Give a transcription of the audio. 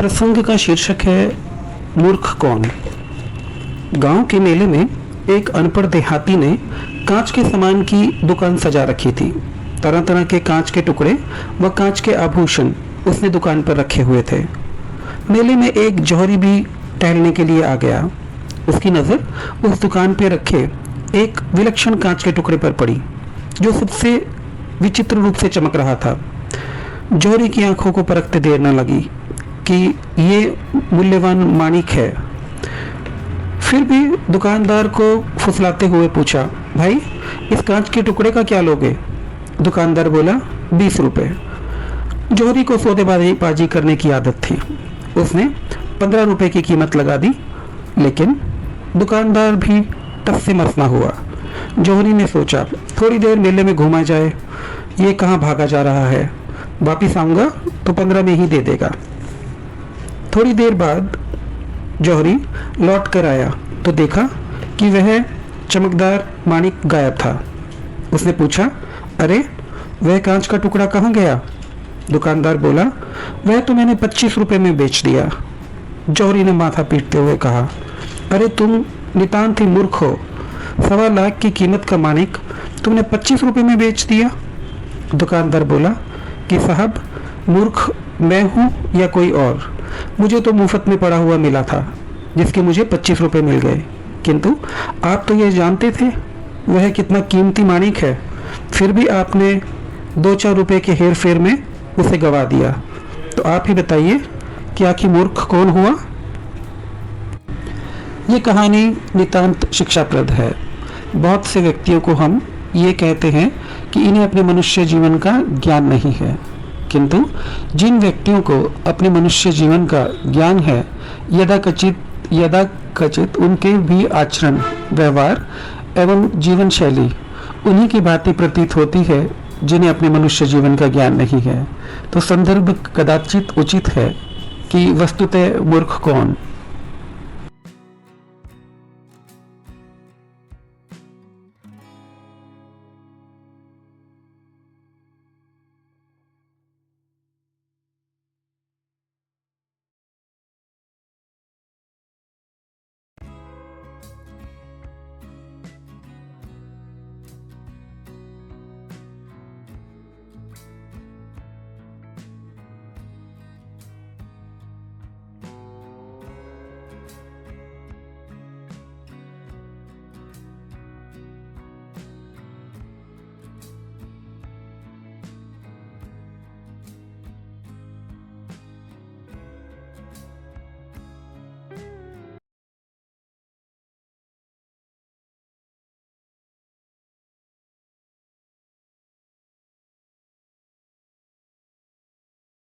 प्रसंग का शीर्षक है मूर्ख कौन। गांव के मेले में एक अनपढ़ देहाती ने कांच के सामान की दुकान सजा रखी थी। तरह तरह के कांच के टुकड़े व कांच के आभूषण उसने दुकान पर रखे हुए थे। मेले में एक जौहरी भी टहलने के लिए आ गया। उसकी नज़र उस दुकान पर रखे एक विलक्षण कांच के टुकड़े पर पड़ी जो सबसे विचित्र रूप से चमक रहा था। जौहरी की आंखों को परखते देर न लगी कि ये मूल्यवान माणिक है। फिर भी दुकानदार को फुसलाते हुए पूछा, भाई इस कांच के टुकड़े का क्या लोगे? दुकानदार बोला, 20 रुपये। जौहरी को सौदेबाजी करने की आदत थी। उसने 15 रुपये की कीमत लगा दी, लेकिन दुकानदार भी टस से मस न हुआ। जौहरी ने सोचा, थोड़ी देर मेले में घूमा जाए, ये कहाँ भागा जा रहा है, वापिस आऊँगा तो 15 में ही दे देगा। थोड़ी देर बाद जौहरी लौट कर आया तो देखा कि वह चमकदार माणिक गायब था। उसने पूछा, अरे वह कांच का टुकड़ा कहाँ गया? दुकानदार बोला, वह तो मैंने 25 रुपये में बेच दिया। जौहरी ने माथा पीटते हुए कहा, अरे तुम नितांत ही मूर्ख हो। 1.25 लाख की कीमत का माणिक तुमने 25 रुपये में बेच दिया। दुकानदार बोला कि साहब, मूर्ख मैं हूँ या कोई और? मुझे तो मुफ्त में पड़ा हुआ मिला था जिसके मुझे 25 रुपये मिल गए, किंतु आप तो ये जानते थे वह कितना कीमती माणिक है, फिर भी आपने 2-4 रुपये के हेर फेर में उसे गवा दिया। तो आप ही बताइए कि आखिर मूर्ख कौन हुआ? ये कहानी नितांत शिक्षाप्रद है। बहुत से व्यक्तियों को हम ये कहते हैं कि इन्हें अपने मनुष्य जीवन का ज्ञान नहीं है, किंतु जिन व्यक्तियों को अपने मनुष्य जीवन का ज्ञान है, यदाकचित उनके भी आचरण, व्यवहार एवं जीवन शैली उन्हीं की भांति प्रतीत होती है जिन्हें अपने मनुष्य जीवन का ज्ञान नहीं है। तो संदर्भ कदाचित उचित है कि वस्तुतः मूर्ख कौन।